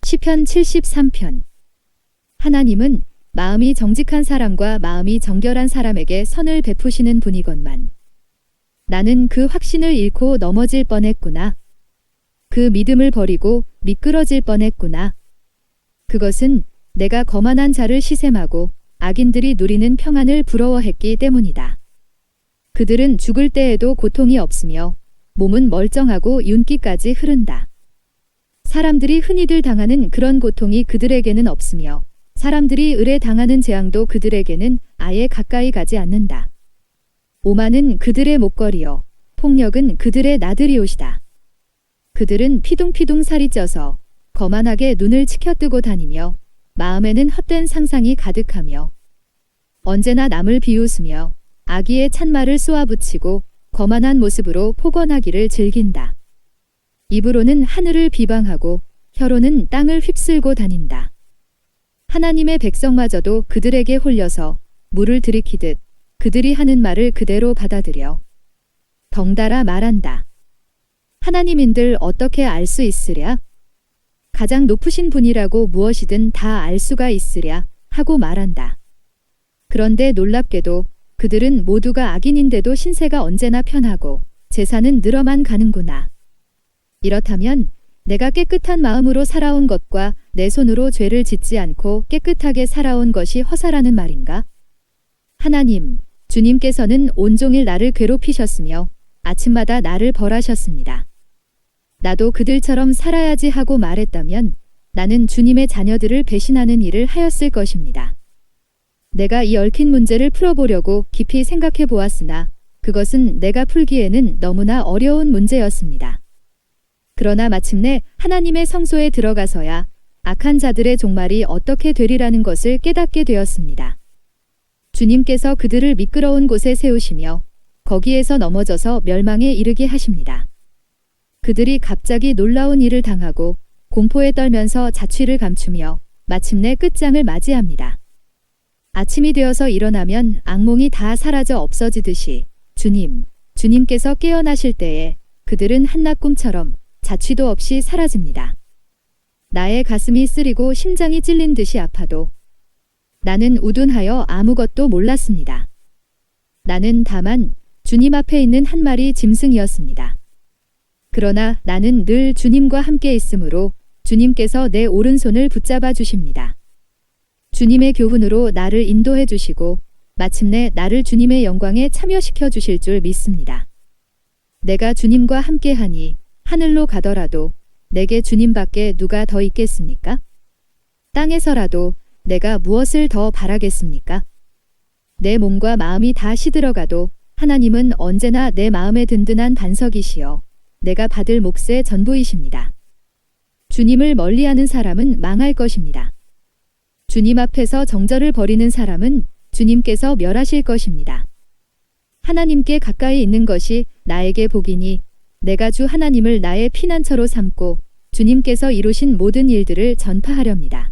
시편 73편. 하나님은 마음이 정직한 사람과 마음이 정결한 사람에게 선을 베푸시는 분이건만 나는 그 확신을 잃고 넘어질 뻔했구나. 그 믿음을 버리고 미끄러질 뻔했구나. 그것은 내가 거만한 자를 시샘하고 악인들이 누리는 평안을 부러워했기 때문이다. 그들은 죽을 때에도 고통이 없으며 몸은 멀쩡하고 윤기까지 흐른다. 사람들이 흔히들 당하는 그런 고통이 그들에게는 없으며 사람들이 을에 당하는 재앙도 그들에게는 아예 가까이 가지 않는다. 오만은 그들의 목걸이요 폭력은 그들의 나들이옷이다. 그들은 피둥피둥 살이 쪄서 거만하게 눈을 치켜뜨고 다니며 마음에는 헛된 상상이 가득하며 언제나 남을 비웃으며 악의의 찬말을 쏘아붙이고 거만한 모습으로 폭언하기를 즐긴다. 입으로는 하늘을 비방하고 혀로는 땅을 휩쓸고 다닌다. 하나님의 백성마저도 그들에게 홀려서 물을 들이키듯 그들이 하는 말을 그대로 받아들여 덩달아 말한다. 하나님인들 어떻게 알 수 있으랴? 가장 높으신 분이라고 무엇이든 다 알 수가 있으랴 하고 말한다. 그런데 놀랍게도 그들은 모두가 악인인데도 신세가 언제나 편하고 재산은 늘어만 가는구나. 이렇다면 내가 깨끗한 마음으로 살아온 것과 내 손으로 죄를 짓지 않고 깨끗하게 살아온 것이 허사라는 말인가? 하나님, 주님께서는 온종일 나를 괴롭히셨으며 아침마다 나를 벌하셨습니다. 나도 그들처럼 살아야지 하고 말했다면 나는 주님의 자녀들을 배신하는 일을 하였을 것입니다. 내가 이 얽힌 문제를 풀어보려고 깊이 생각해 보았으나 그것은 내가 풀기에는 너무나 어려운 문제였습니다. 그러나 마침내 하나님의 성소에 들어가서야 악한 자들의 종말이 어떻게 되리라는 것을 깨닫게 되었습니다. 주님께서 그들을 미끄러운 곳에 세우시며 거기에서 넘어져서 멸망에 이르게 하십니다. 그들이 갑자기 놀라운 일을 당하고 공포에 떨면서 자취를 감추며 마침내 끝장을 맞이합니다. 아침이 되어서 일어나면 악몽이 다 사라져 없어지듯이 주님께서 깨어나실 때에 그들은 한낮 꿈처럼 자취도 없이 사라집니다. 나의 가슴이 쓰리고 심장이 찔린 듯이 아파도 나는 우둔하여 아무것도 몰랐습니다. 나는 다만 주님 앞에 있는 한 마리 짐승이었습니다. 그러나 나는 늘 주님과 함께 있으므로 주님께서 내 오른손을 붙잡아 주십니다. 주님의 교훈으로 나를 인도해 주시고 마침내 나를 주님의 영광에 참여시켜 주실 줄 믿습니다. 내가 주님과 함께하니 하늘로 가더라도 내게 주님밖에 누가 더 있겠습니까? 땅에서라도 내가 무엇을 더 바라겠습니까? 내 몸과 마음이 다 시들어가도 하나님은 언제나 내 마음에 든든한 반석이시여 내가 받을 몫의 전부이십니다. 주님을 멀리하는 사람은 망할 것입니다. 주님 앞에서 정절을 버리는 사람은 주님께서 멸하실 것입니다. 하나님께 가까이 있는 것이 나에게 복이니 내가 주 하나님을 나의 피난처로 삼고 주님께서 이루신 모든 일들을 전파하렵니다.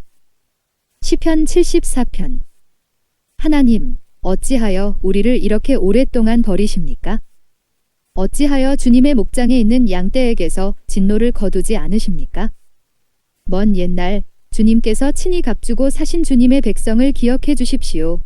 시편 74편. 하나님, 어찌하여 우리를 이렇게 오랫동안 버리십니까? 어찌하여 주님의 목장에 있는 양떼에게서 진노를 거두지 않으십니까? 먼 옛날 주님께서 친히 값주고 사신 주님의 백성을 기억해 주십시오.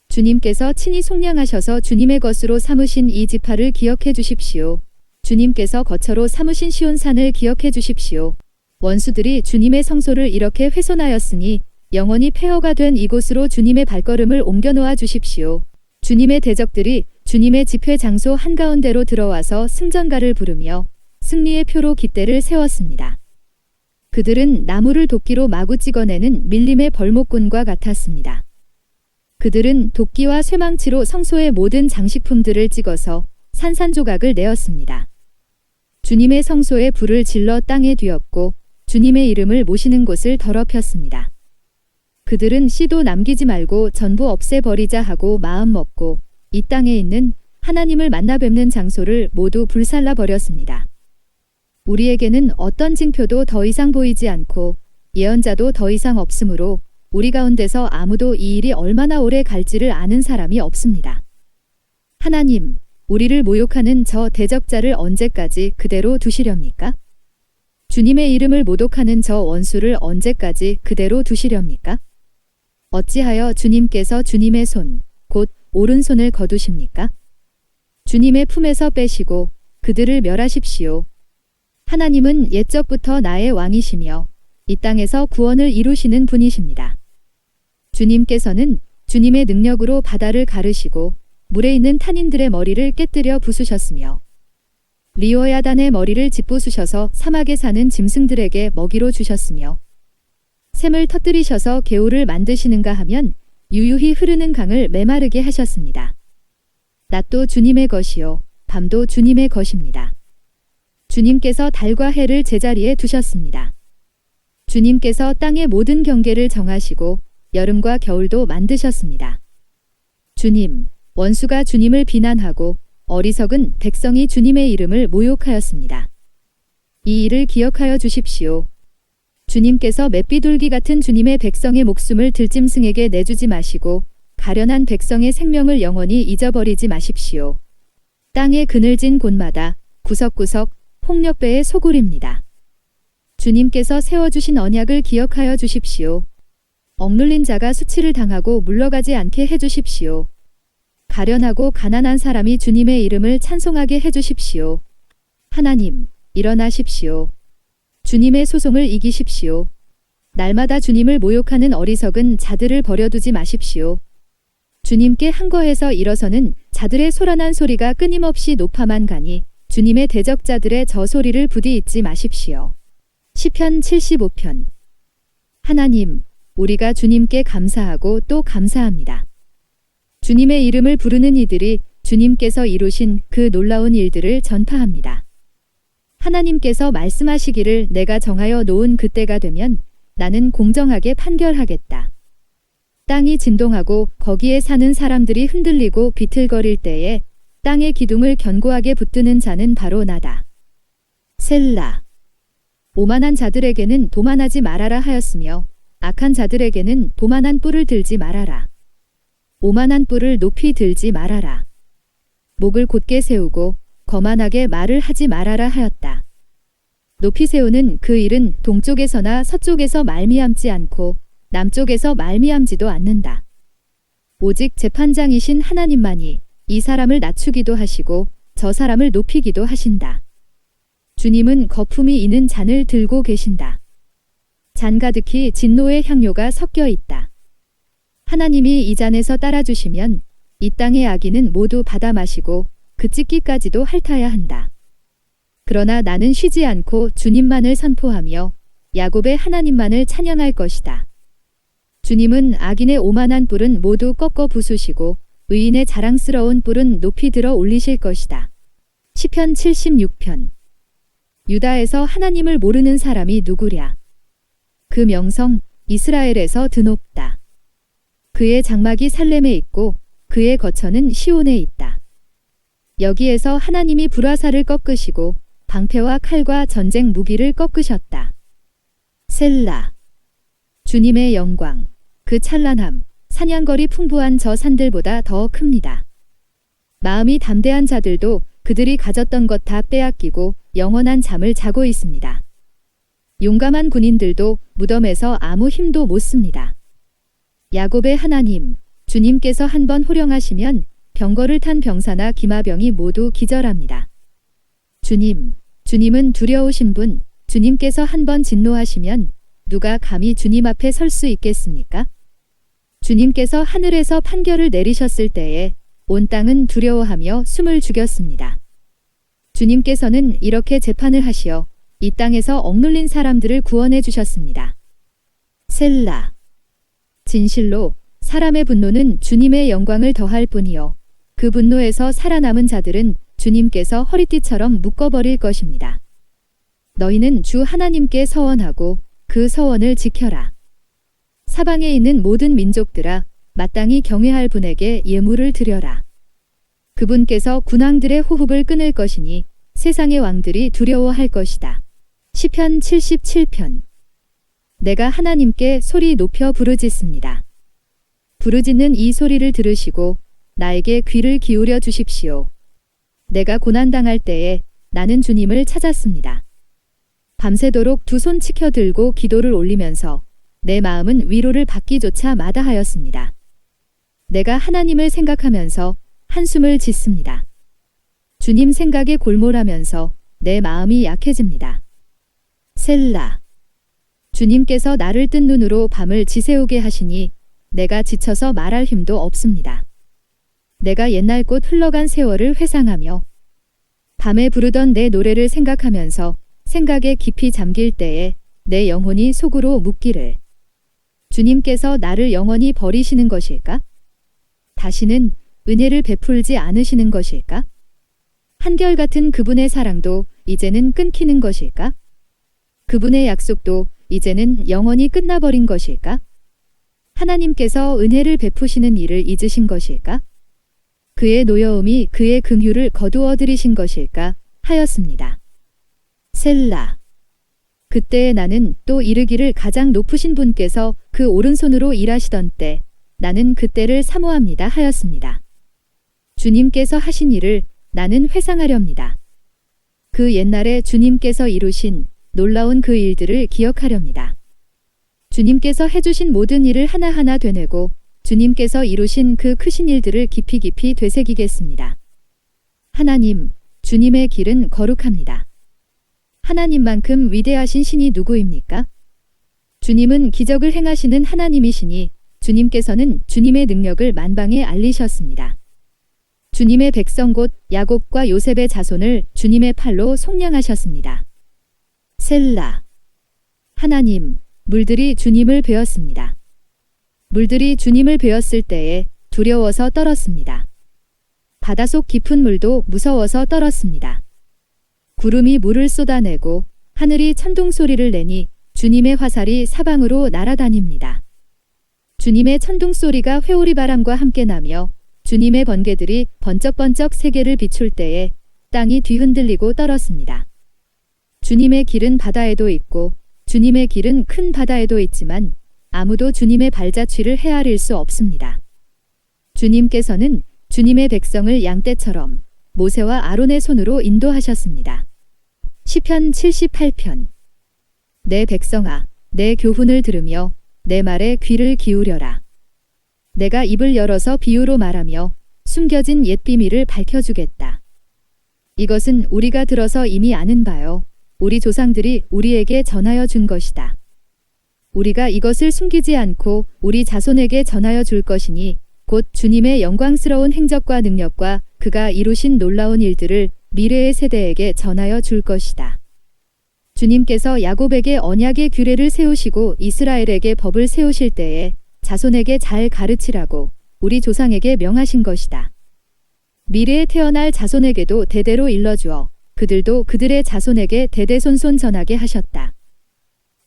주님께서 친히 속량하셔서 주님의 것으로 삼으신 이 지파를 기억해 주십시오. 주님께서 거처로 삼으신 시온산을 기억해 주십시오. 원수들이 주님의 성소를 이렇게 훼손하였으니 영원히 폐허가 된 이곳으로 주님의 발걸음을 옮겨 놓아 주십시오. 주님의 대적들이 주님의 집회 장소 한가운데로 들어와서 승전가를 부르며 승리의 표로 깃대를 세웠습니다. 그들은 나무를 도끼로 마구 찍어내는 밀림의 벌목꾼과 같았습니다. 그들은 도끼와 쇠망치로 성소의 모든 장식품들을 찍어서 산산조각을 내었습니다. 주님의 성소에 불을 질러 땅에 뒤엎고 주님의 이름을 모시는 곳을 더럽혔습니다. 그들은 씨도 남기지 말고 전부 없애버리자 하고 마음먹고 이 땅에 있는 하나님을 만나 뵙는 장소를 모두 불살라 버렸습니다. 우리에게는 어떤 징표도 더 이상 보이지 않고 예언자도 더 이상 없으므로 우리 가운데서 아무도 이 일이 얼마나 오래 갈지를 아는 사람이 없습니다. 하나님, 우리를 모욕하는 저 대적자를 언제까지 그대로 두시렵니까? 주님의 이름을 모독하는 저 원수를 언제까지 그대로 두시렵니까? 어찌하여 주님께서 주님의 손, 곧 오른손을 거두십니까? 주님의 품에서 빼시고 그들을 멸하십시오. 하나님은 옛적부터 나의 왕이시며 이 땅에서 구원을 이루시는 분이십니다. 주님께서는 주님의 능력으로 바다를 가르시고 물에 있는 탄인들의 머리를 깨뜨려 부수셨으며 리오야단의 머리를 짓부수셔서 사막에 사는 짐승들에게 먹이로 주셨으며 샘을 터뜨리셔서 개울을 만드시는가 하면 유유히 흐르는 강을 메마르게 하셨습니다. 낮도 주님의 것이요 밤도 주님의 것입니다. 주님께서 달과 해를 제자리에 두셨습니다. 주님께서 땅의 모든 경계를 정하시고 여름과 겨울도 만드셨습니다. 주님, 원수가 주님을 비난하고 어리석은 백성이 주님의 이름을 모욕하였습니다. 이 일을 기억하여 주십시오. 주님께서 맷비둘기 같은 주님의 백성의 목숨을 들짐승에게 내주지 마시고 가련한 백성의 생명을 영원히 잊어버리지 마십시오. 땅의 그늘진 곳마다 구석구석 폭력배의 소굴입니다. 주님께서 세워주신 언약을 기억하여 주십시오. 억눌린 자가 수치를 당하고 물러가지 않게 해주십시오. 가련하고 가난한 사람이 주님의 이름을 찬송하게 해주십시오. 하나님, 일어나십시오. 주님의 소송을 이기십시오. 날마다 주님을 모욕하는 어리석은 자들을 버려두지 마십시오. 주님께 항거해서 일어서는 자들의 소란한 소리가 끊임없이 높아만 가니 주님의 대적자들의 저 소리를 부디 잊지 마십시오. 시편 75편. 하나님, 우리가 주님께 감사하고 또 감사합니다. 주님의 이름을 부르는 이들이 주님께서 이루신 그 놀라운 일들을 전파합니다. 하나님께서 말씀하시기를 내가 정하여 놓은 그때가 되면 나는 공정하게 판결하겠다. 땅이 진동하고 거기에 사는 사람들이 흔들리고 비틀거릴 때에 땅의 기둥을 견고하게 붙드는 자는 바로 나다. 셀라. 오만한 자들에게는 도만하지 말아라 하였으며 악한 자들에게는 도만한 뿔을 들지 말아라. 오만한 뿔을 높이 들지 말아라. 목을 곧게 세우고 거만하게 말을 하지 말아라 하였다. 높이 세우는 그 일은 동쪽에서나 서쪽에서 말미암지 않고 남쪽에서 말미암지도 않는다. 오직 재판장이신 하나님만이 이 사람을 낮추기도 하시고 저 사람을 높이기도 하신다. 주님은 거품이 있는 잔을 들고 계신다. 잔 가득히 진노의 향료가 섞여 있다. 하나님이 이 잔에서 따라주시면 이 땅의 악인은 모두 받아 마시고 그 찢기까지도 핥아야 한다. 그러나 나는 쉬지 않고 주님만을 선포하며 야곱의 하나님만을 찬양할 것이다. 주님은 악인의 오만한 뿔은 모두 꺾어 부수시고 의인의 자랑스러운 뿔은 높이 들어 올리실 것이다. 시편 76편. 유다에서 하나님을 모르는 사람이 누구랴? 그 명성 이스라엘에서 드높다. 그의 장막이 살렘에 있고 그의 거처는 시온에 있다. 여기에서 하나님이 불화살을 꺾으시고 방패와 칼과 전쟁 무기를 꺾으셨다. 셀라. 주님의 영광, 그 찬란함, 사냥거리 풍부한 저 산들보다 더 큽니다. 마음이 담대한 자들도 그들이 가졌던 것 다 빼앗기고 영원한 잠을 자고 있습니다. 용감한 군인들도 무덤에서 아무 힘도 못 씁니다. 야곱의 하나님, 주님께서 한번 호령하시면 병거를 탄 병사나 기마병이 모두 기절합니다. 주님은 두려우신 분, 주님께서 한번 진노하시면 누가 감히 주님 앞에 설 수 있겠습니까? 주님께서 하늘에서 판결을 내리셨을 때에 온 땅은 두려워하며 숨을 죽였습니다. 주님께서는 이렇게 재판을 하시어 이 땅에서 억눌린 사람들을 구원해 주셨습니다. 셀라. 진실로 사람의 분노는 주님의 영광을 더할 뿐이요 그 분노에서 살아남은 자들은 주님께서 허리띠처럼 묶어버릴 것입니다. 너희는 주 하나님께 서원하고 그 서원을 지켜라. 사방에 있는 모든 민족들아 마땅히 경외할 분에게 예물을 드려라. 그분께서 군왕들의 호흡을 끊을 것이니 세상의 왕들이 두려워할 것이다. 시편 77편. 내가 하나님께 소리 높여 부르짖습니다. 부르짖는 이 소리를 들으시고 나에게 귀를 기울여 주십시오. 내가 고난당할 때에 나는 주님을 찾았습니다. 밤새도록 두 손 치켜 들고 기도를 올리면서 내 마음은 위로를 받기조차 마다하였습니다. 내가 하나님을 생각하면서 한숨을 짓습니다. 주님 생각에 골몰하면서 내 마음이 약해집니다. 셀라. 주님께서 나를 뜬 눈으로 밤을 지새우게 하시니 내가 지쳐서 말할 힘도 없습니다. 내가 옛날 꽃 흘러간 세월을 회상하며 밤에 부르던 내 노래를 생각하면서 생각에 깊이 잠길 때에 내 영혼이 속으로 묻기를 주님께서 나를 영원히 버리시는 것일까? 다시는 은혜를 베풀지 않으시는 것일까? 한결같은 그분의 사랑도 이제는 끊기는 것일까? 그분의 약속도 이제는 영원히 끝나버린 것일까? 하나님께서 은혜를 베푸시는 일을 잊으신 것일까? 그의 노여움이 그의 긍휼을 거두어 들이신 것일까 하였습니다. 셀라. 그때에 나는 또 이르기를 가장 높으신 분께서 그 오른손으로 일하시던 때 나는 그때를 사모합니다 하였습니다. 주님께서 하신 일을 나는 회상하렵니다. 그 옛날에 주님께서 이루신 놀라운 그 일들을 기억하렵니다. 주님께서 해주신 모든 일을 하나하나 되뇌고 주님께서 이루신 그 크신 일들을 깊이 깊이 되새기겠습니다. 하나님, 주님의 길은 거룩합니다. 하나님만큼 위대하신 신이 누구입니까? 주님은 기적을 행하시는 하나님이시니 주님께서는 주님의 능력을 만방에 알리셨습니다. 주님의 백성 곧 야곱과 요셉의 자손을 주님의 팔로 속량하셨습니다. 셀라. 하나님, 물들이 주님을 베었습니다. 물들이 주님을 베었을 때에 두려워서 떨었습니다. 바닷속 깊은 물도 무서워서 떨었습니다. 구름이 물을 쏟아내고 하늘이 천둥 소리를 내니 주님의 화살이 사방으로 날아다닙니다. 주님의 천둥 소리가 회오리 바람과 함께 나며 주님의 번개들이 번쩍번쩍 세계를 비출 때에 땅이 뒤흔들리고 떨었습니다. 주님의 길은 바다에도 있고 주님의 길은 큰 바다에도 있지만 아무도 주님의 발자취를 헤아릴 수 없습니다. 주님께서는 주님의 백성을 양떼처럼 모세와 아론의 손으로 인도하셨습니다. 시편 78편. 내 백성아, 내 교훈을 들으며 내 말에 귀를 기울여라. 내가 입을 열어서 비유로 말하며 숨겨진 옛 비밀을 밝혀주겠다. 이것은 우리가 들어서 이미 아는 바요. 우리 조상들이 우리에게 전하여 준 것이다. 우리가 이것을 숨기지 않고 우리 자손에게 전하여 줄 것이니 곧 주님의 영광스러운 행적과 능력과 그가 이루신 놀라운 일들을 미래의 세대에게 전하여 줄 것이다. 주님께서 야곱에게 언약의 규례를 세우시고 이스라엘에게 법을 세우실 때에 자손에게 잘 가르치라고 우리 조상에게 명하신 것이다. 미래에 태어날 자손에게도 대대로 일러주어 그들도 그들의 자손에게 대대손손 전하게 하셨다.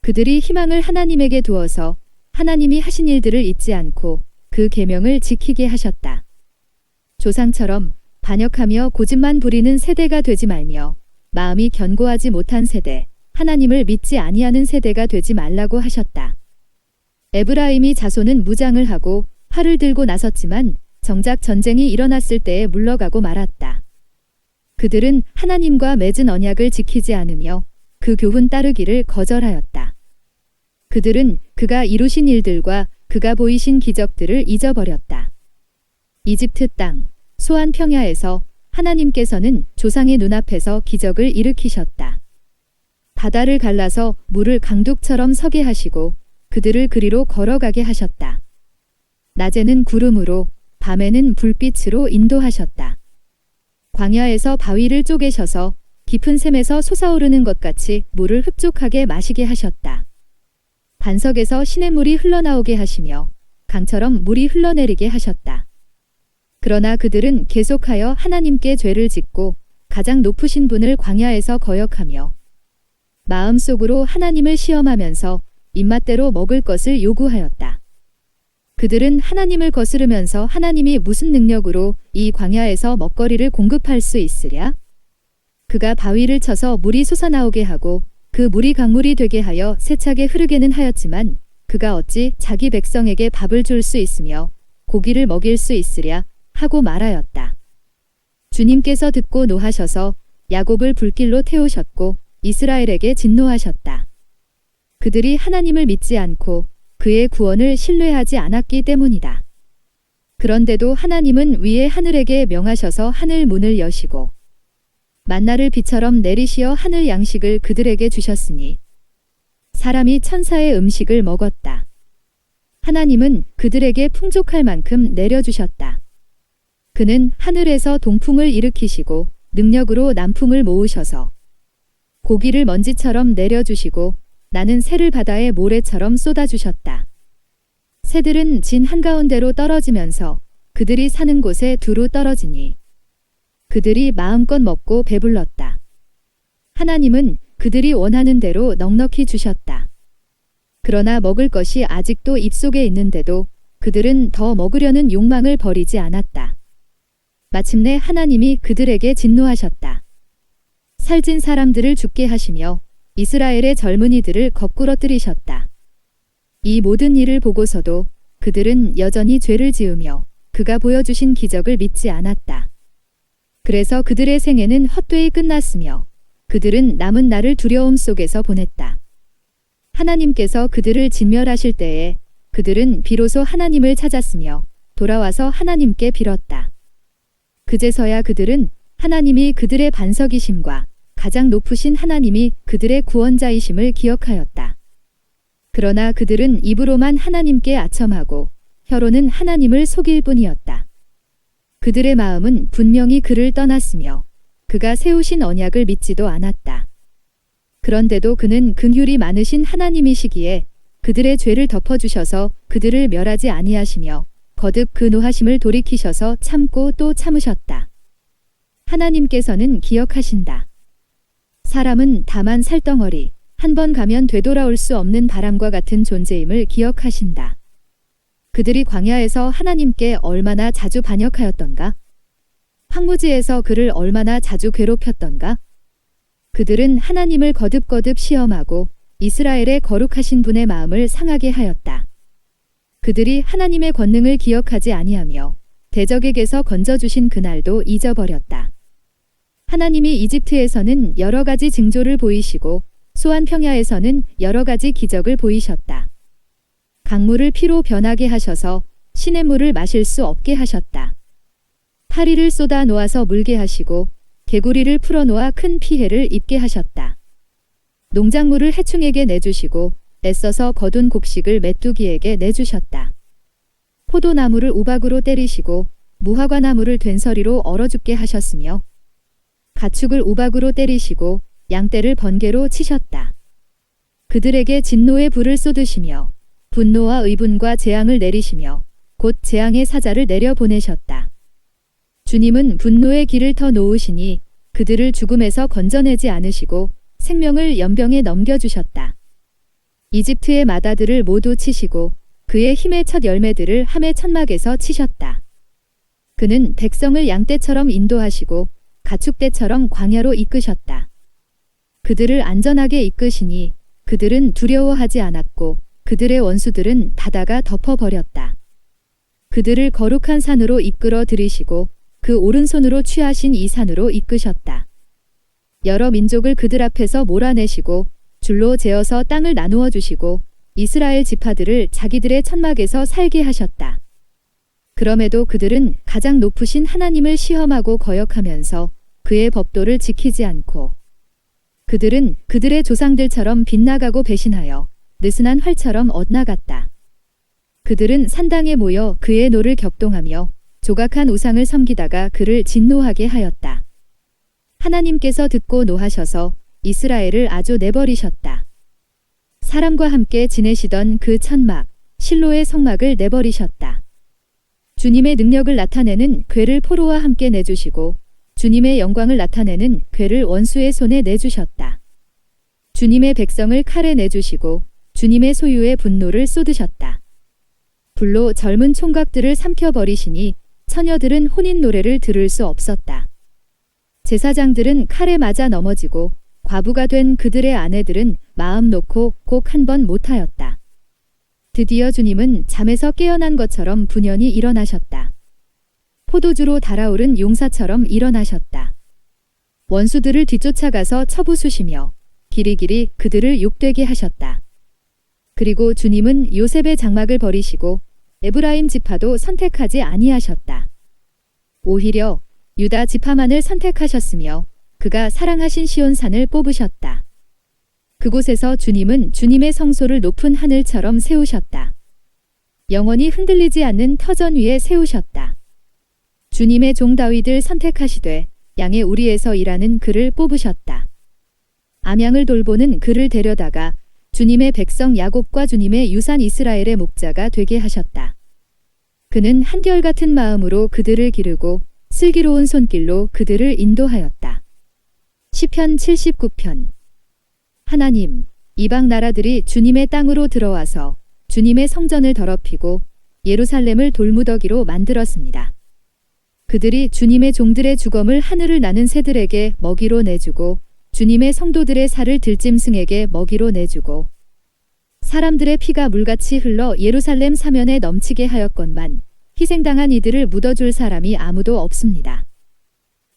그들이 희망을 하나님에게 두어서 하나님이 하신 일들을 잊지 않고 그 계명을 지키게 하셨다. 조상처럼 반역하며 고집만 부리는 세대가 되지 말며 마음이 견고하지 못한 세대, 하나님을 믿지 아니하는 세대가 되지 말라고 하셨다. 에브라임이 자손은 무장을 하고 활을 들고 나섰지만 정작 전쟁이 일어났을 때에 물러가고 말았다. 그들은 하나님과 맺은 언약을 지키지 않으며 그 교훈 따르기를 거절하였다. 그들은 그가 이루신 일들과 그가 보이신 기적들을 잊어버렸다. 이집트 땅, 소안 평야에서 하나님께서는 조상의 눈앞에서 기적을 일으키셨다. 바다를 갈라서 물을 강둑처럼 서게 하시고 그들을 그리로 걸어가게 하셨다. 낮에는 구름으로 밤에는 불빛으로 인도하셨다. 광야에서 바위를 쪼개셔서 깊은 샘에서 솟아오르는 것 같이 물을 흡족하게 마시게 하셨다. 반석에서 시냇물이 흘러나오게 하시며 강처럼 물이 흘러내리게 하셨다. 그러나 그들은 계속하여 하나님께 죄를 짓고 가장 높으신 분을 광야에서 거역하며 마음속으로 하나님을 시험하면서 입맛대로 먹을 것을 요구하였다. 그들은 하나님을 거스르면서 하나님이 무슨 능력으로 이 광야에서 먹거리를 공급할 수 있으랴? 그가 바위를 쳐서 물이 솟아나오게 하고 그 물이 강물이 되게 하여 세차게 흐르게는 하였지만 그가 어찌 자기 백성에게 밥을 줄 수 있으며 고기를 먹일 수 있으랴 하고 말하였다. 주님께서 듣고 노하셔서 야곱을 불길로 태우셨고 이스라엘에게 진노하셨다. 그들이 하나님을 믿지 않고 그의 구원을 신뢰하지 않았기 때문이다. 그런데도 하나님은 위의 하늘에게 명하셔서 하늘 문을 여시고 만나를 비처럼 내리시어 하늘 양식을 그들에게 주셨으니 사람이 천사의 음식을 먹었다. 하나님은 그들에게 풍족할 만큼 내려주셨다. 그는 하늘에서 동풍을 일으키시고 능력으로 남풍을 모으셔서 고기를 먼지처럼 내려주시고 나는 새를 바다의 모래처럼 쏟아주셨다. 새들은 진 한가운데로 떨어지면서 그들이 사는 곳에 두루 떨어지니 그들이 마음껏 먹고 배불렀다. 하나님은 그들이 원하는 대로 넉넉히 주셨다. 그러나 먹을 것이 아직도 입속에 있는데도 그들은 더 먹으려는 욕망을 버리지 않았다. 마침내 하나님이 그들에게 진노하셨다. 살찐 사람들을 죽게 하시며 이스라엘의 젊은이들을 거꾸러뜨리셨다. 이 모든 일을 보고서도 그들은 여전히 죄를 지으며 그가 보여주신 기적을 믿지 않았다. 그래서 그들의 생애는 헛되이 끝났으며 그들은 남은 날을 두려움 속에서 보냈다. 하나님께서 그들을 진멸하실 때에 그들은 비로소 하나님을 찾았으며 돌아와서 하나님께 빌었다. 그제서야 그들은 하나님이 그들의 반석이심과 가장 높으신 하나님이 그들의 구원자이심을 기억하였다. 그러나 그들은 입으로만 하나님께 아첨하고 혀로는 하나님을 속일 뿐이었다. 그들의 마음은 분명히 그를 떠났으며 그가 세우신 언약을 믿지도 않았다. 그런데도 그는 긍휼이 많으신 하나님이시기에 그들의 죄를 덮어주셔서 그들을 멸하지 아니하시며 거듭 그 노하심을 돌이키셔서 참고 또 참으셨다. 하나님께서는 기억하신다. 사람은 다만 살덩어리, 한 번 가면 되돌아올 수 없는 바람과 같은 존재임을 기억하신다. 그들이 광야에서 하나님께 얼마나 자주 반역하였던가? 황무지에서 그를 얼마나 자주 괴롭혔던가? 그들은 하나님을 거듭거듭 시험하고 이스라엘의 거룩하신 분의 마음을 상하게 하였다. 그들이 하나님의 권능을 기억하지 아니하며 대적에게서 건져주신 그날도 잊어버렸다. 하나님이 이집트에서는 여러 가지 징조를 보이시고 소안 평야에서는 여러 가지 기적을 보이셨다. 강물을 피로 변하게 하셔서 시냇물을 마실 수 없게 하셨다. 파리를 쏟아 놓아서 물게 하시고 개구리를 풀어놓아 큰 피해를 입게 하셨다. 농작물을 해충에게 내주시고 애써서 거둔 곡식을 메뚜기에게 내주셨다. 포도나무를 우박으로 때리시고 무화과나무를 된서리로 얼어 죽게 하셨으며 가축을 우박으로 때리시고 양떼를 번개로 치셨다. 그들에게 진노의 불을 쏟으시며 분노와 의분과 재앙을 내리시며 곧 재앙의 사자를 내려보내셨다. 주님은 분노의 길을 터 놓으시니 그들을 죽음에서 건져내지 않으시고 생명을 연병에 넘겨주셨다. 이집트의 마다들을 모두 치시고 그의 힘의 첫 열매들을 함의 천막에서 치셨다. 그는 백성을 양떼처럼 인도하시고 가축대처럼 광야로 이끄셨다. 그들을 안전하게 이끄시니 그들은 두려워하지 않았고 그들의 원수들은 바다가 덮어버렸다. 그들을 거룩한 산으로 이끌어 들이시고 그 오른손으로 취하신 이 산으로 이끄셨다. 여러 민족을 그들 앞에서 몰아내시고 줄로 재어서 땅을 나누어 주시고 이스라엘 지파들을 자기들의 천막에서 살게 하셨다. 그럼에도 그들은 가장 높으신 하나님을 시험하고 거역하면서 그의 법도를 지키지 않고 그들은 그들의 조상들처럼 빗나가고 배신하여 느슨한 활처럼 엇나갔다. 그들은 산당에 모여 그의 노를 격동하며 조각한 우상을 섬기다가 그를 진노하게 하였다. 하나님께서 듣고 노하셔서 이스라엘을 아주 내버리셨다. 사람과 함께 지내시던 그 천막, 실로의 성막을 내버리셨다. 주님의 능력을 나타내는 궤를 포로와 함께 내주시고 주님의 영광을 나타내는 궤를 원수의 손에 내주셨다. 주님의 백성을 칼에 내주시고 주님의 소유의 분노를 쏟으셨다. 불로 젊은 총각들을 삼켜버리시니 처녀들은 혼인 노래를 들을 수 없었다. 제사장들은 칼에 맞아 넘어지고 과부가 된 그들의 아내들은 마음 놓고 곡 한 번 못하였다. 드디어 주님은 잠에서 깨어난 것처럼 분연히 일어나셨다. 포도주로 달아오른 용사처럼 일어나셨다. 원수들을 뒤쫓아가서 쳐부수시며 길이길이 그들을 욕되게 하셨다. 그리고 주님은 요셉의 장막을 버리시고 에브라임 지파도 선택하지 아니하셨다. 오히려 유다 지파만을 선택하셨으며 그가 사랑하신 시온산을 뽑으셨다. 그곳에서 주님은 주님의 성소를 높은 하늘처럼 세우셨다. 영원히 흔들리지 않는 터전 위에 세우셨다. 주님의 종 다윗을 선택하시되 양의 우리에서 일하는 그를 뽑으셨다. 암양을 돌보는 그를 데려다가 주님의 백성 야곱과 주님의 유산 이스라엘의 목자가 되게 하셨다. 그는 한결같은 마음으로 그들을 기르고 슬기로운 손길로 그들을 인도하였다. 시편 79편. 하나님, 이방 나라들이 주님의 땅으로 들어와서 주님의 성전을 더럽히고 예루살렘을 돌무더기로 만들었습니다. 그들이 주님의 종들의 주검을 하늘을 나는 새들에게 먹이로 내주고 주님의 성도들의 살을 들짐승에게 먹이로 내주고 사람들의 피가 물같이 흘러 예루살렘 사면에 넘치게 하였건만 희생당한 이들을 묻어줄 사람이 아무도 없습니다.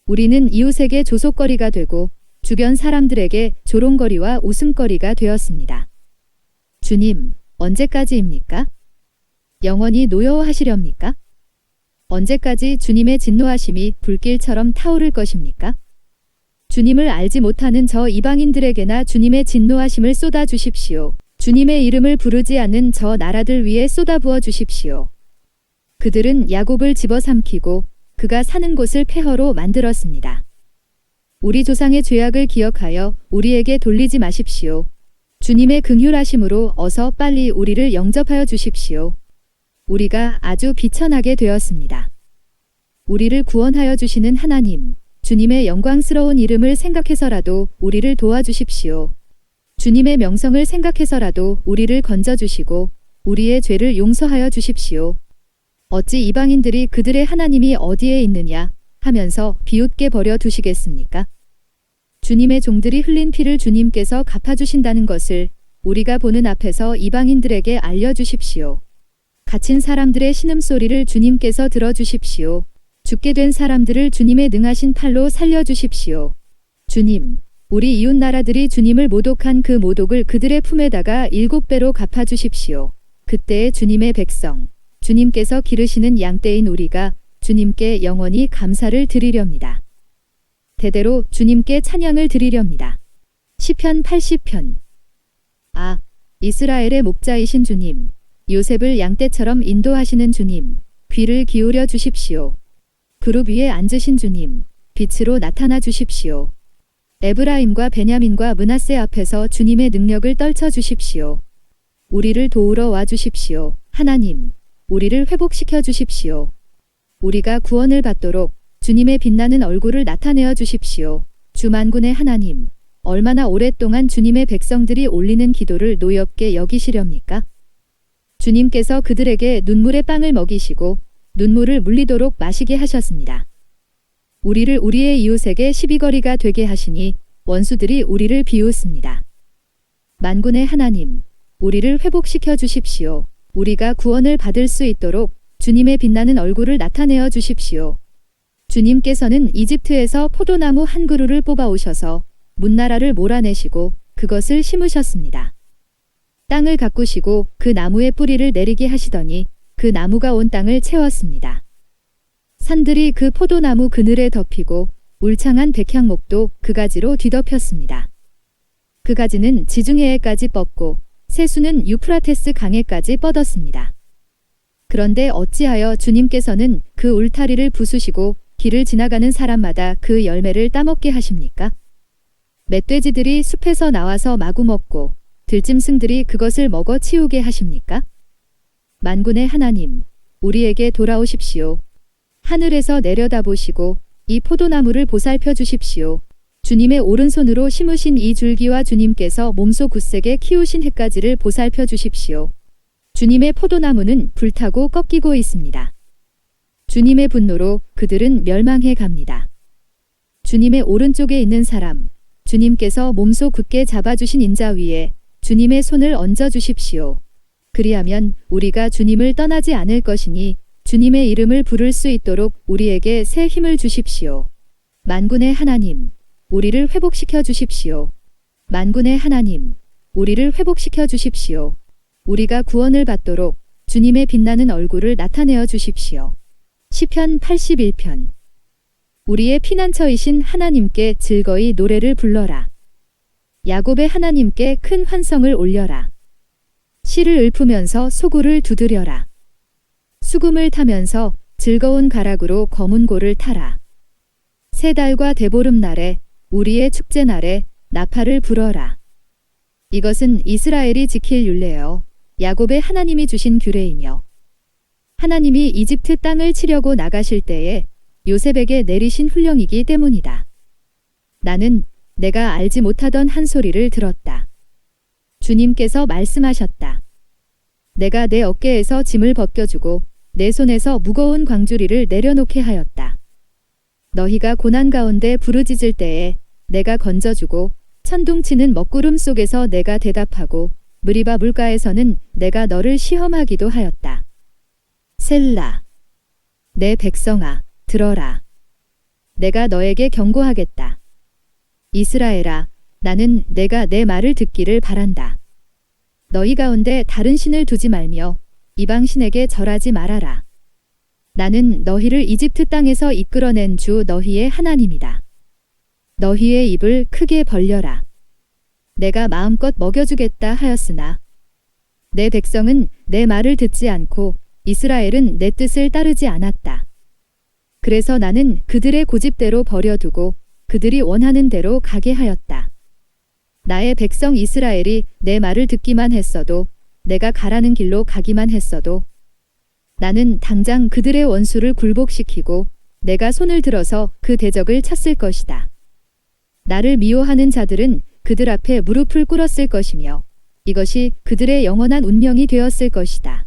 우리는 이웃에게 조속거리가 되고 주변 사람들에게 조롱거리와 웃음거리가 되었습니다. 주님, 언제까지입니까? 영원히 노여워하시렵니까? 언제까지 주님의 진노하심이 불길처럼 타오를 것입니까? 주님을 알지 못하는 저 이방인들에게나 주님의 진노하심을 쏟아 주십시오. 주님의 이름을 부르지 않는 저 나라들 위에 쏟아부어 주십시오. 그들은 야곱을 집어삼키고 그가 사는 곳을 폐허로 만들었습니다. 우리 조상의 죄악을 기억하여 우리에게 돌리지 마십시오. 주님의 긍휼하심으로 어서 빨리 우리를 영접하여 주십시오. 우리가 아주 비천하게 되었습니다. 우리를 구원하여 주시는 하나님, 주님의 영광스러운 이름을 생각해서라도 우리를 도와주십시오. 주님의 명성을 생각해서라도 우리를 건져주시고 우리의 죄를 용서하여 주십시오. 어찌 이방인들이 그들의 하나님이 어디에 있느냐 하면서 비웃게 버려 두시겠습니까? 주님의 종들이 흘린 피를 주님께서 갚아주신다는 것을 우리가 보는 앞에서 이방인들에게 알려주십시오. 갇힌 사람들의 신음소리를 주님께서 들어주십시오. 죽게 된 사람들을 주님의 능하신 팔로 살려주십시오. 주님, 우리 이웃 나라들이 주님을 모독한 그 모독을 그들의 품에다가 7배로 갚아주십시오. 그때의 주님의 백성, 주님께서 기르시는 양떼인 우리가 주님께 영원히 감사를 드리렵니다. 대대로 주님께 찬양을 드리렵니다. 시편 80편. 아, 이스라엘의 목자이신 주님, 요셉을 양떼처럼 인도하시는 주님, 귀를 기울여 주십시오. 그룹 위에 앉으신 주님, 빛으로 나타나 주십시오. 에브라임과 베냐민과 므낫세 앞에서 주님의 능력을 떨쳐 주십시오. 우리를 도우러 와 주십시오. 하나님, 우리를 회복시켜 주십시오. 우리가 구원을 받도록 주님의 빛나는 얼굴을 나타내어 주십시오. 주 만군의 하나님, 얼마나 오랫동안 주님의 백성들이 올리는 기도를 노엽게 여기시렵니까? 주님께서 그들에게 눈물의 빵을 먹이시고 눈물을 물리도록 마시게 하셨습니다. 우리를 우리의 이웃에게 시비거리가 되게 하시니 원수들이 우리를 비웃습니다. 만군의 하나님, 우리를 회복시켜 주십시오. 우리가 구원을 받을 수 있도록 주님의 빛나는 얼굴을 나타내어 주십시오. 주님께서는 이집트에서 포도나무 한 그루를 뽑아 오셔서 문나라를 몰아내시고 그것을 심으셨습니다. 땅을 가꾸시고 그 나무의 뿌리를 내리게 하시더니 그 나무가 온 땅을 채웠습니다. 산들이 그 포도나무 그늘에 덮이고 울창한 백향목도 그 가지로 뒤덮였습니다. 그 가지는 지중해에까지 뻗고 새수는 유프라테스 강에까지 뻗었습니다. 그런데 어찌하여 주님께서는 그 울타리를 부수시고 길을 지나가는 사람마다 그 열매를 따먹게 하십니까? 멧돼지들이 숲에서 나와서 마구 먹고 들짐승들이 그것을 먹어 치우게 하십니까? 만군의 하나님, 우리에게 돌아오십시오. 하늘에서 내려다보시고 이 포도나무를 보살펴 주십시오. 주님의 오른손으로 심으신 이 줄기와 주님께서 몸소 굳세게 키우신 햇가지를 보살펴 주십시오. 주님의 포도나무는 불타고 꺾이고 있습니다. 주님의 분노로 그들은 멸망해 갑니다. 주님의 오른쪽에 있는 사람, 주님께서 몸소 굳게 잡아주신 인자 위에 주님의 손을 얹어 주십시오. 그리하면 우리가 주님을 떠나지 않을 것이니 주님의 이름을 부를 수 있도록 우리에게 새 힘을 주십시오. 만군의 하나님, 우리를 회복시켜 주십시오. 만군의 하나님, 우리를 회복시켜 주십시오. 우리가 구원을 받도록 주님의 빛나는 얼굴을 나타내어 주십시오. 시편 81편. 우리의 피난처이신 하나님께 즐거이 노래를 불러라. 야곱의 하나님께 큰 환성을 올려라. 시를 읊으면서 소구를 두드려라. 수금을 타면서 즐거운 가락으로 검은 고를 타라. 새 달과 대보름 날에 우리의 축제 날에 나팔을 불어라. 이것은 이스라엘이 지킬 율례요 야곱의 하나님이 주신 규례이며 하나님이 이집트 땅을 치려고 나가실 때에 요셉에게 내리신 훈령이기 때문이다. 나는 내가 알지 못하던 한 소리를 들었다. 주님께서 말씀하셨다. 내가 내 어깨에서 짐을 벗겨주고 내 손에서 무거운 광주리를 내려놓게 하였다. 너희가 고난 가운데 부르짖을 때에 내가 건져주고 천둥치는 먹구름 속에서 내가 대답하고 무리바 물가에서는 내가 너를 시험하기도 하였다. 셀라. 내 백성아, 들어라. 내가 너에게 경고하겠다. 이스라엘아, 나는 내가 내 말을 듣기를 바란다. 너희 가운데 다른 신을 두지 말며 이방 신에게 절하지 말아라. 나는 너희를 이집트 땅에서 이끌어낸 주 너희의 하나님이다. 너희의 입을 크게 벌려라. 내가 마음껏 먹여주겠다 하였으나 내 백성은 내 말을 듣지 않고 이스라엘은 내 뜻을 따르지 않았다. 그래서 나는 그들의 고집대로 버려두고 그들이 원하는 대로 가게 하였다. 나의 백성 이스라엘이 내 말을 듣기만 했어도 내가 가라는 길로 가기만 했어도 나는 당장 그들의 원수를 굴복시키고 내가 손을 들어서 그 대적을 쳤을 것이다. 나를 미워하는 자들은 그들 앞에 무릎을 꿇었을 것이며 이것이 그들의 영원한 운명이 되었을 것이다.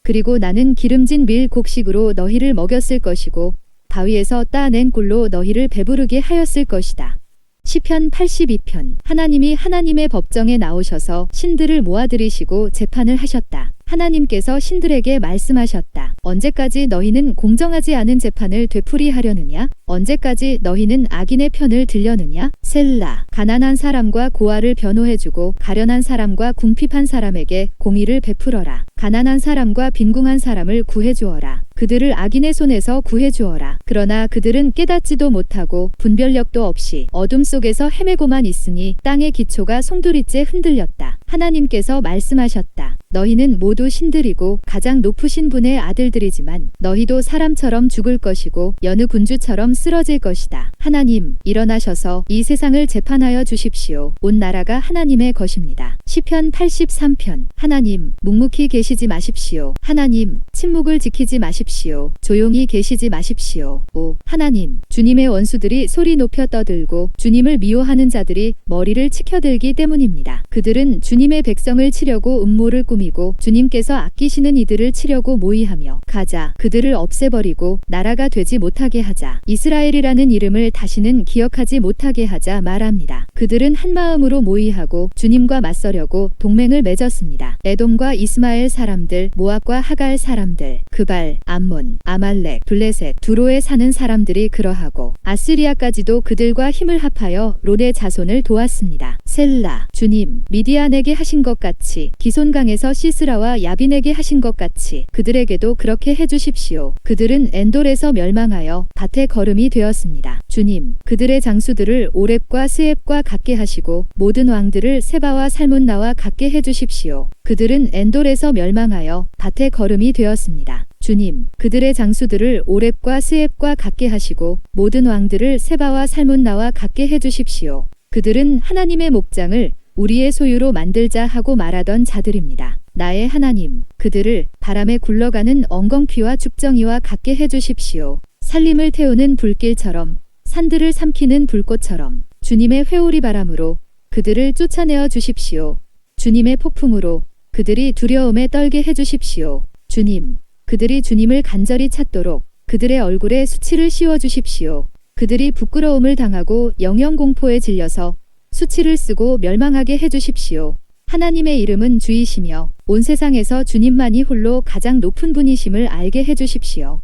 그리고 나는 기름진 밀 곡식으로 너희를 먹였을 것이고 바위에서 따낸 꿀로 너희를 배부르게 하였을 것이다. 시편 82편. 하나님이 하나님의 법정에 나오셔서 신들을 모아들이시고 재판을 하셨다. 하나님께서 신들에게 말씀하셨다. 언제까지 너희는 공정하지 않은 재판을 되풀이하려느냐? 언제까지 너희는 악인의 편을 들려느냐? 셀라. 가난한 사람과 고아를 변호해주고 가련한 사람과 궁핍한 사람에게 공의를 베풀어라. 가난한 사람과 빈궁한 사람을 구해주어라. 그들을 악인의 손에서 구해주어라. 그러나 그들은 깨닫지도 못하고 분별력도 없이 어둠 속에서 헤매고만 있으니 땅의 기초가 송두리째 흔들렸다. 하나님께서 말씀하셨다. 너희는 모두 신들이고 가장 높으신 분의 아들들이지만 너희도 사람처럼 죽을 것이고 여느 군주처럼 쓰러질 것이다. 하나님, 일어나셔서 이 세상을 재판하여 주십시오. 온 나라가 하나님의 것입니다. 시편 83편. 하나님, 묵묵히 계시지 마십시오. 하나님, 침묵을 지키지 마십시오. 조용히 계시지 마십시오. 오, 하나님, 주님의 원수들이 소리 높여 떠들고 주님을 미워하는 자들이 머리를 치켜들기 때문입니다. 그들은 주님의 백성을 치려고 음모를 꾸미고 주님께서 아끼시는 이들을 치려고 모의하며 가자, 그들을 없애버리고 나라가 되지 못하게 하자. 이스라엘이라는 이름을 다시는 기억하지 못하게 하자 말합니다. 그들은 한마음으로 모의하고 주님과 맞서려고 동맹을 맺었습니다. 에돔과 이스마엘 사람들, 모압과 하갈 사람들, 그발, 암몬, 아말렉, 블레셋, 두로에 사는 사람들이 그러하고 아시리아까지도 그들과 힘을 합하여 롯의 자손을 도왔습니다. 셀라. 주님, 미디안에게 하신 것 같이 기손강에서 시스라와 야빈에게 하신 것 같이 그들에게도 그렇게 해주십시오. 그들은 엔돌에서 멸망하여 밭의 거름이 되었습니다. 주님, 그들의 장수들을 오렙과 스앱과 같게 하시고 모든 왕들을 세바와 살문나와 같게 해주십시오. 그들은 엔돌에서 멸망하여 밭의 거름이 되었습니다. 주님, 그들의 장수들을 오렙과 스앱과 같게 하시고 모든 왕들을 세바와 살문나와 같게 해주십시오. 그들은 하나님의 목장을 우리의 소유로 만들자 하고 말하던 자들입니다. 나의 하나님, 그들을 바람에 굴러가는 엉겅퀴와 죽정이와 같게 해주십시오. 살림을 태우는 불길처럼 산들을 삼키는 불꽃처럼 주님의 회오리 바람으로 그들을 쫓아내어 주십시오. 주님의 폭풍으로 그들이 두려움에 떨게 해주십시오. 주님, 그들이 주님을 간절히 찾도록 그들의 얼굴에 수치를 씌워 주십시오. 그들이 부끄러움을 당하고 영영공포에 질려서 수치를 쓰고 멸망하게 해주십시오. 하나님의 이름은 주이시며 온 세상에서 주님만이 홀로 가장 높은 분이심을 알게 해주십시오.